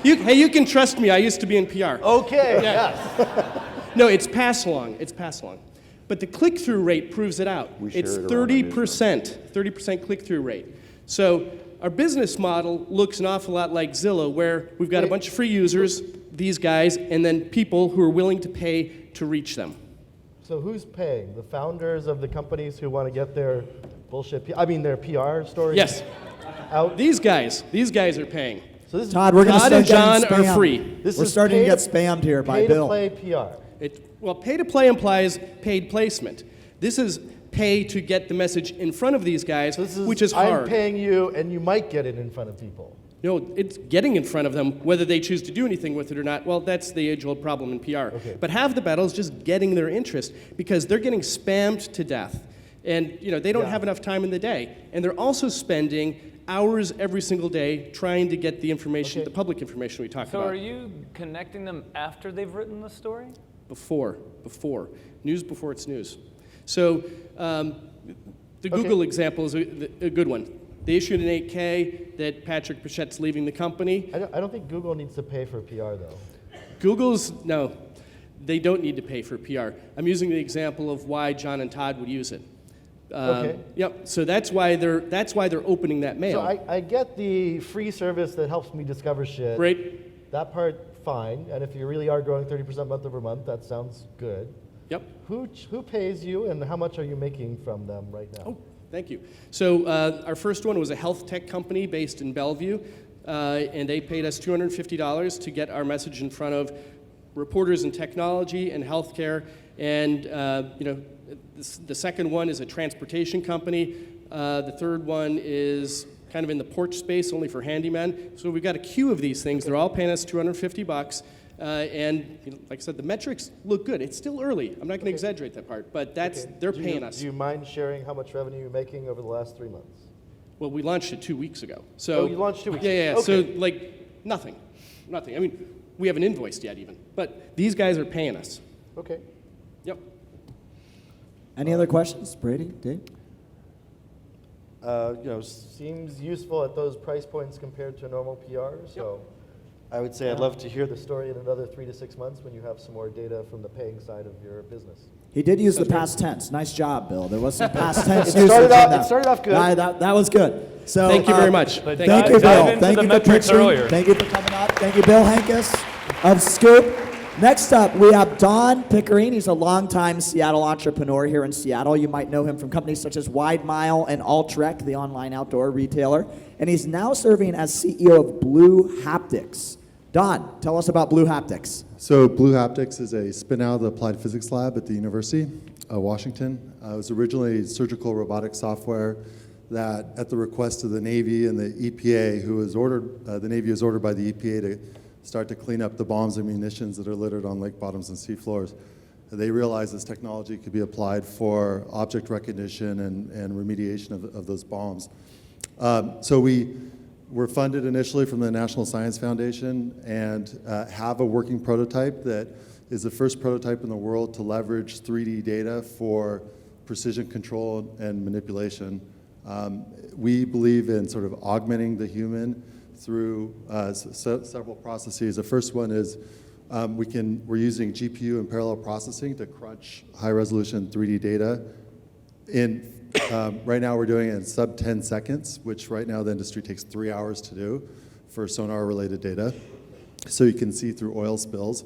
You can trust me. I used to be in PR. Okay, Yeah. yes. No, it's pass along. It's pass along. But the click-through rate proves it out. We share It's it around our 30% click-through rate. So our business model looks an awful lot like Zillow, where we've got a bunch of free users, these guys, and then people who are willing to pay to reach them. So who's paying? The founders of the companies who want to get their their PR stories Yes, out? these guys are paying. So this is Todd, we're going to Todd start and John getting are spammed. free. This We're is starting to pay get spammed here by pay Bill. to play PR. Well, pay to play implies paid placement. This is pay to get the message in front of these guys, So this is, which is hard. I'm paying you, and you might get it in front of people. No, it's getting in front of them, whether they choose to do anything with it or not. Well, that's the age-old problem in PR. Okay. But half the battle is just getting their interest because they're getting spammed to death. And they don't have enough time in the day. And they're also spending hours every single day trying to get the information, the public information we talked So about. are you connecting them after they've written the story? Before. News before it's news. So the Google example is a good one. They issued an 8K that Patrick Pichette's leaving the company. I don't think Google needs to pay for PR, though. No, they don't need to pay for PR. I'm using the example of why John and Todd would use it. Okay. Yep. So that's why they're opening that mail. So I get the free service that helps me discover shit. Great. That part, fine. And if you really are growing 30% month over month, that sounds good. Yep. Who pays you, and how much are you making from them right now? Oh, thank you. So our first one was a health tech company based in Bellevue, and they paid us $250 to get our message in front of reporters in technology and healthcare. And the second one is a transportation company. The third one is kind of in the porch space, only for handymen. So we've got a queue of these things. They're all paying us $250. And like I said, the metrics look good. It's still early. I'm not going to exaggerate that part, but they're paying us. Do you mind sharing how much revenue you're making over the last 3 months? Well, we launched it 2 weeks ago. So you launched 2 weeks Yeah, ago. So Okay. nothing. I mean, we haven't invoiced yet even, but these guys are paying us. Okay. Yep. Any other questions? Brady, Dave? Seems useful at those price points compared to a normal PR. So I would say I'd love to hear the story in another 3 to 6 months when you have some more data from the paying side of your business. He did use the past tense. Nice job, Bill. There was some past tense It usage started in off- that. it started off good. That was good. So Thank you very much. But Thank you, dive Bill. into Thank the you for metrics pitching. earlier. Thank you for coming up. Thank you, Bill Hankus of Scoop. Next up, we have Don Pickering. He's a longtime Seattle entrepreneur here in Seattle. You might know him from companies such as Wide Mile and Altrek, the online outdoor retailer. And he's now serving as CEO of Blue Haptics. Don, tell us about Blue Haptics. So Blue Haptics is a spin-out of the Applied Physics Lab at the University of Washington. It was originally surgical robotic software that, at the request of the Navy and the EPA, the Navy was ordered by the EPA to start to clean up the bombs and munitions that are littered on lake bottoms and sea floors. They realized this technology could be applied for object recognition and remediation of those bombs. So we were funded initially from the National Science Foundation and have a working prototype that is the first prototype in the world to leverage 3D data for precision control and manipulation. We believe in sort of augmenting the human through several processes. The first one is we're using GPU and parallel processing to crunch high-resolution 3D data. Right now we're doing it in sub 10 seconds, which right now the industry takes 3 hours to do for sonar-related data. So you can see through oil spills.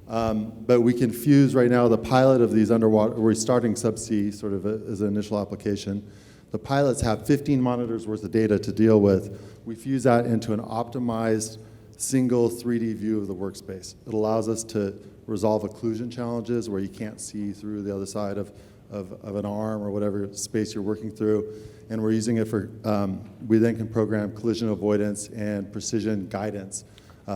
But we can fuse right now the pilot of these underwater, we're starting subsea sort of as an initial application. The pilots have 15 monitors worth of data to deal with. We fuse that into an optimized single 3D view of the workspace. It allows us to resolve occlusion challenges where you can't see through the other side of an arm or whatever space you're working through. And we're using it for, we then can program collision avoidance and precision guidance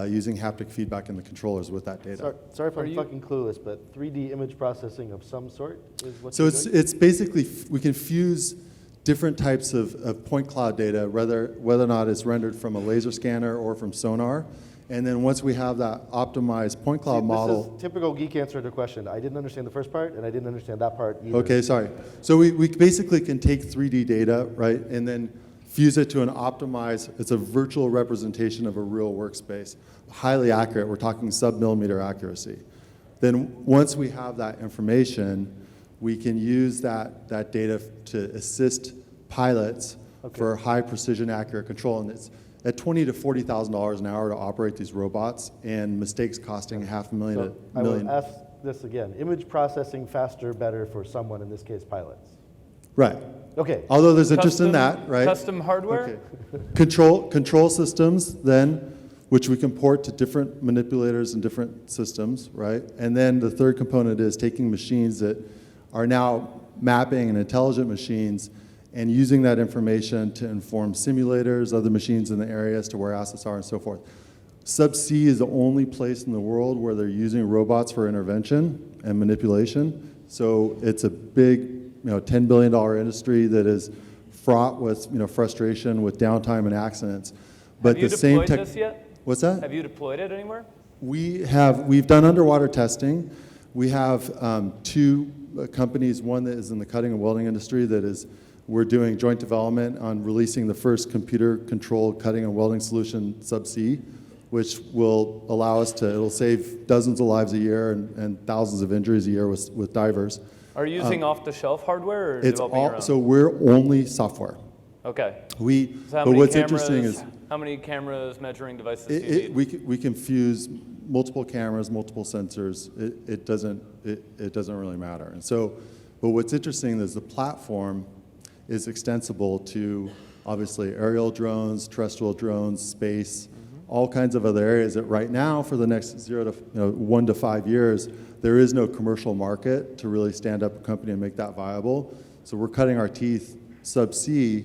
using haptic feedback in the controllers with that data. Sorry if I'm fucking clueless, but 3D image processing of some sort is what So you're doing? it's basically, we can fuse different types of point cloud data, whether or not it's rendered from a laser scanner or from sonar. And then once we have that optimized point cloud model. This is typical geek answer to a question. I didn't understand the first part, and I didn't understand that part either. Okay, sorry. So we basically can take 3D data, right, and then fuse it to an optimized, it's a virtual representation of a real workspace, highly accurate, we're talking sub-millimeter accuracy. Then once we have that information, we can use that data to assist pilots for high precision, accurate control. And it's at $20,000 to $40,000 an hour to operate these robots, and mistakes costing $500,000 to I $1 million. will ask this again. Image processing faster, better for someone, in this case, pilots. Right. Okay. Although there's interest in that, right? Custom hardware? Okay. Control systems, then, which we can port to different manipulators and different systems, right? And then the third component is taking machines that are now mapping and intelligent machines and using that information to inform simulators, other machines in the area as to where assets are and so forth. Subsea is the only place in the world where they're using robots for intervention and manipulation. So it's a big, $10 billion industry that is fraught with, frustration, with downtime and accidents. But Have you the same deployed this yet? What's that? Have you deployed it anywhere? We've done underwater testing. We have two companies, one that is in the cutting and welding industry we're doing joint development on releasing the first computer-controlled cutting and welding solution subsea, which will allow us it'll save dozens of lives a year and thousands of injuries a year with divers. Are you using off-the-shelf hardware or It's developing your own? so we're only software. Okay. So So but what's interesting is how many cameras, measuring devices do you need? we can fuse multiple cameras, multiple sensors. It doesn't really matter. And so, but what's interesting is the platform is extensible to obviously aerial drones, terrestrial drones, space, all kinds of other areas that right now for the next 1 to 5 years, there is no commercial market to really stand up a company and make that viable. So we're cutting our teeth subsea,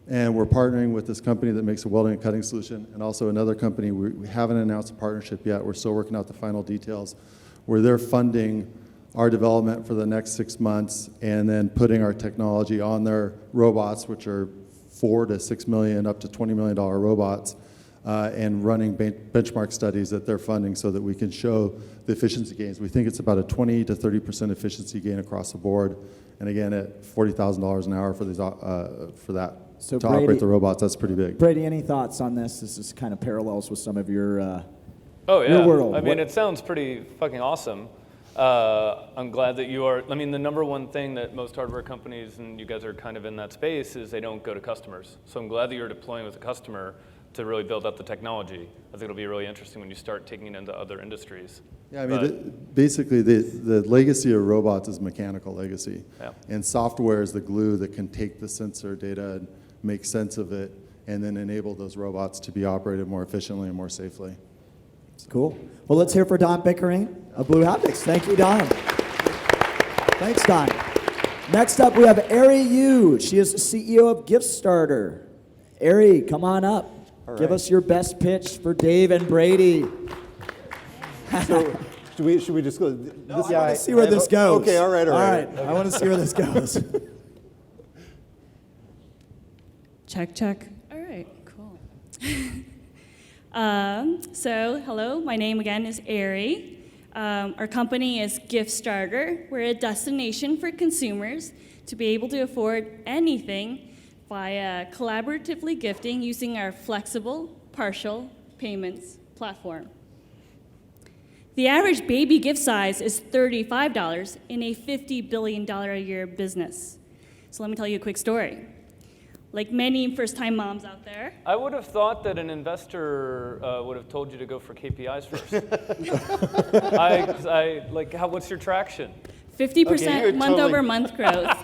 and we're partnering with this company that makes a welding and cutting solution, and also another company, we haven't announced a partnership yet, we're still working out the final details, where they're funding our development for the next 6 months and then putting our technology on their robots, which are $4 to $6 million, up to $20 million robots, and running benchmark studies that they're funding so that we can show the efficiency gains. We think it's about a 20 to 30% efficiency gain across the board, and again, at $40,000 an hour for these for that. So to Brady- operate the robots, that's pretty big. Brady, any thoughts on this? This is kind of parallels with some of your Oh, yeah. your world. I mean, What- it sounds pretty fucking awesome. I'm glad that you are. I mean, the number one thing that most hardware companies, and you guys are kind of in that space, is they don't go to customers. So I'm glad that you're deploying with a customer to really build up the technology. I think it'll be really interesting when you start taking it into other industries. Yeah, I mean, basically, the legacy of robots is mechanical legacy. Yeah. And software is the glue that can take the sensor data and make sense of it, and then enable those robots to be operated more efficiently and more safely. Cool. Well, let's hear for Don Pickering of Blue Haptics. Thank you, Don. Thanks, Don. Next up, we have Ari Yu. She is the CEO of GiftStarter. Ari, come on up. Give us your best pitch for Dave and Brady. So should we just go? I want to see where this goes. Okay, all right. I want to see where this goes. Check, check. All right, cool. So, hello, my name again is Ari. Our company is GiftStarter. We're a destination for consumers to be able to afford anything via collaboratively gifting using our flexible, partial payments platform. The average baby gift size is $35 in a $50 billion a year business. So let me tell you a quick story. Like many first-time moms out there. I would have thought that an investor would have told you to go for KPIs first. What's your traction? 50% month-over-month growth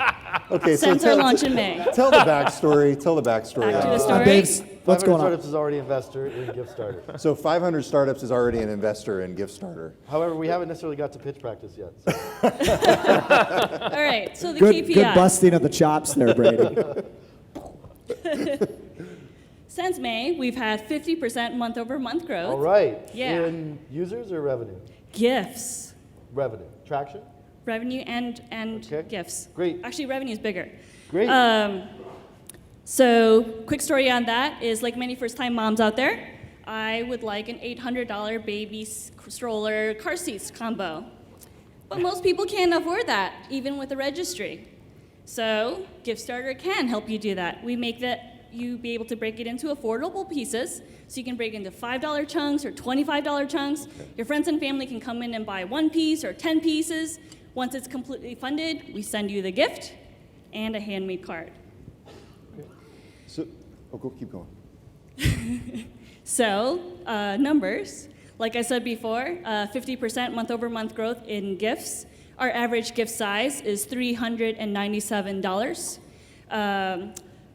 Okay, so since our launch in May. tell the backstory. Tell the backstory. Back to the story. Dave's, what's 500 going on? Startups is already investor in GiftStarter. So 500 Startups is already an investor in GiftStarter. However, we haven't necessarily got to pitch practice yet. So. All right, so the Good, KPIs. good busting of the chops there, Brady. Since May, we've had 50% month-over-month growth. All right. Yeah. In users or revenue? Gifts. Revenue. Traction? Revenue and Okay. gifts. Great. Actually, revenue is bigger. Great. So, quick story on that is like many first-time moms out there, I would like an $800 baby stroller car seats combo. But most people can't afford that, even with a registry. So, GiftStarter can help you do that. We make that you be able to break it into affordable pieces. So you can break it into $5 chunks or $25 chunks. Your friends and family can come in and buy 1 piece or 10 pieces. Once it's completely funded, we send you the gift and a handmade card. So, keep going. So, numbers. Like I said before, 50% month-over-month growth in gifts. Our average gift size is $397.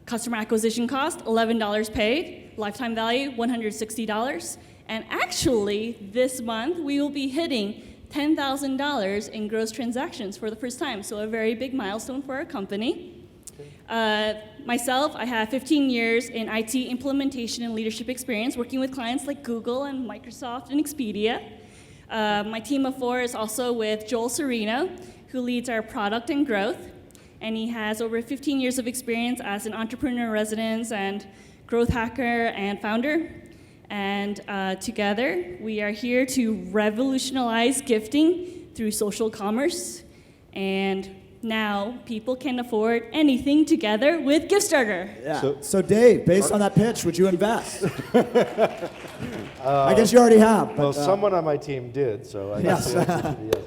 Customer acquisition cost, $11 paid. Lifetime value, $160. And actually, this month, we will be hitting $10,000 in gross transactions for the first time. So a very big milestone for our company. Myself, I have 15 years in IT implementation and leadership experience working with clients like Google and Microsoft and Expedia. My team of 4 is also with Joel Serino, who leads our product and growth. And he has over 15 years of experience as an entrepreneur in residence and growth hacker and founder. And together, we are here to revolutionize gifting through social commerce. And now people can afford anything together with GiftStarter. Yeah. So Dave, based on that pitch, would you invest? I guess you already have. But, Well, someone on my team did, so I Yes. guess the answer should be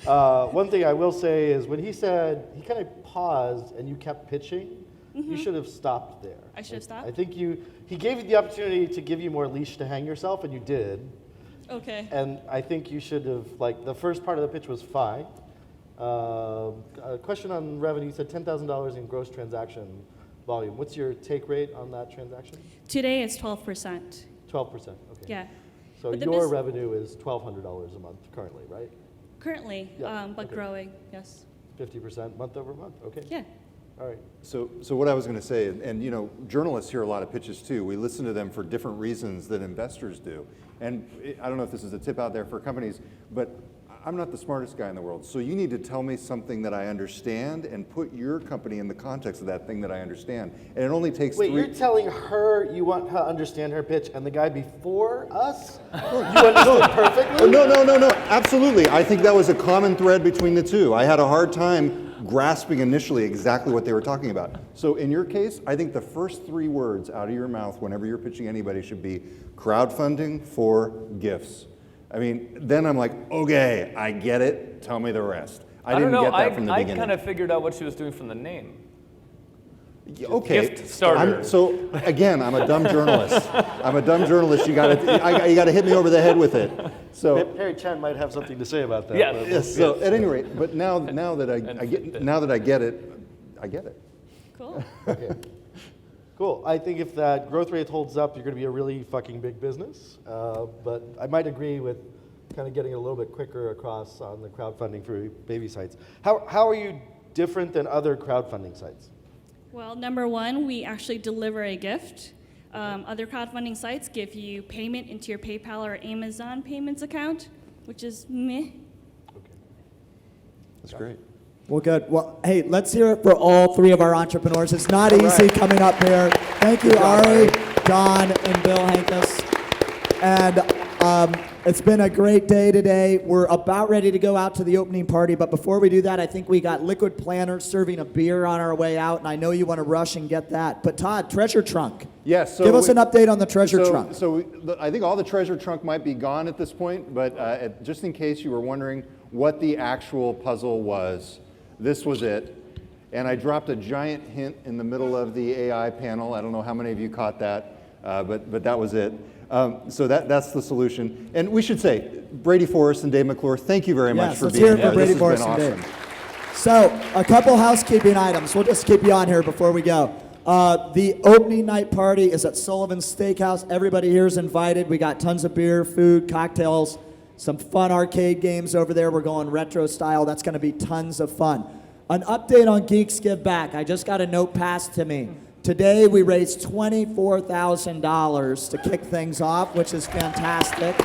yes. One thing I will say is when he said, he kind of paused and you kept pitching, you should have stopped there. I should have stopped? I think he gave you the opportunity to give you more leash to hang yourself, and you did. Okay. And I think you should have, the first part of the pitch was fine. A question on revenue, you said $10,000 in gross transaction volume. What's your take rate on that transaction? Today it's 12%. 12%, okay. Yeah. So But the your bus- revenue is $1,200 a month currently, right? Currently, Yeah, but okay. growing, yes. 50% month over month, okay. Yeah. All right. So what I was going to say, and journalists hear a lot of pitches too. We listen to them for different reasons than investors do. And I don't know if this is a tip out there for companies, but I'm not the smartest guy in the world. So you need to tell me something that I understand and put your company in the context of that thing that I understand. And it only takes Wait, 3. you're telling her you want her to understand her pitch, and the guy before us, you understood perfectly? Oh, no. Absolutely. I think that was a common thread between the two. I had a hard time grasping initially exactly what they were talking about. So in your case, I think the first 3 words out of your mouth whenever you're pitching anybody should be crowdfunding for gifts. I mean, then I'm like, okay, I get it. Tell me the rest. I don't didn't know. get that from the I beginning. kind of figured out what she was doing from the name. Okay. Gift starter. So again, I'm a dumb journalist. You got to hit me over the head with it. So Perry Chen might have something to say about that. Yeah. but- yes. So at any rate, but now that I get it, I get it. Cool. Okay. Cool. I think if that growth rate holds up, you're going to be a really fucking big business. But I might agree with kind of getting a little bit quicker across on the crowdfunding for baby sites. How are you different than other crowdfunding sites? Well, number 1, we actually deliver a gift. Other crowdfunding sites give you payment into your PayPal or Amazon payments account, which is meh. Okay. That's great. Well, good. Well, hey, let's hear it for all 3 of our entrepreneurs. It's not easy coming up here. Thank you, Ari, Don, and Bill Hankus. And it's been a great day today. We're about ready to go out to the opening party, but before we do that, I think we got Liquid Planner serving a beer on our way out, and I know you want to rush and get that. But Todd, treasure trunk. Yes. So Give us an update on the treasure so, trunk. So I think all the treasure trunk might be gone at this point, but just in case you were wondering what the actual puzzle was, this was it. And I dropped a giant hint in the middle of the AI panel. I don't know how many of you caught that, but that was it. So that's the solution. And we should say, Brady Forrest and Dave McClure, thank you very much Yes, for let's being hear it here. for Brady This has Forrest been and awesome. Dave. So, a couple housekeeping items. We'll just keep you on here before we go. The opening night party is at Sullivan's Steakhouse. Everybody here is invited. We got tons of beer, food, cocktails, some fun arcade games over there. We're going retro style. That's going to be tons of fun. An update on Geeks Give Back. I just got a note passed to me. Today we raised $24,000 to kick things off, which is fantastic.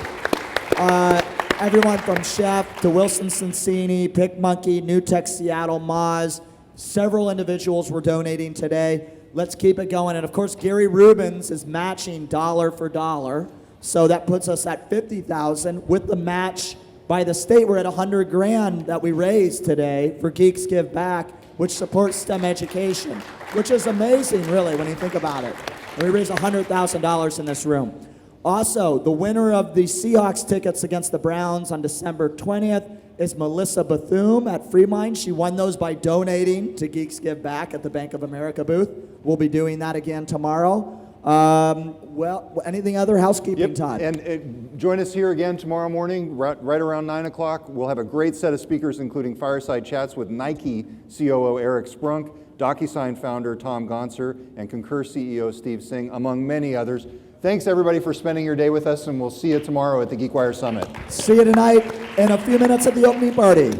Everyone from Chef to Wilson Cincini, Pick Monkey, New Tech Seattle, Moz, several individuals were donating today. Let's keep it going. And of course, Gary Rubens is matching dollar for dollar. So that puts us at $50,000 with the match by the state. We're at $100,000 that we raised today for Geeks Give Back, which supports STEM education, which is amazing, really, when you think about it. And we raised $100,000 in this room. Also, the winner of the Seahawks tickets against the Browns on December 20th is Melissa Bethune at Freemind. She won those by donating to Geeks Give Back at the Bank of America booth. We'll be doing that again tomorrow. Well, anything other housekeeping, Todd? And join us here again tomorrow morning, right around 9 o'clock. We'll have a great set of speakers, including fireside chats with Nike COO Eric Sprunk, DocuSign founder Tom Gonser, and Concur CEO Steve Singh, among many others. Thanks, everybody, for spending your day with us, and we'll see you tomorrow at the GeekWire Summit. See you tonight in a few minutes at the opening party.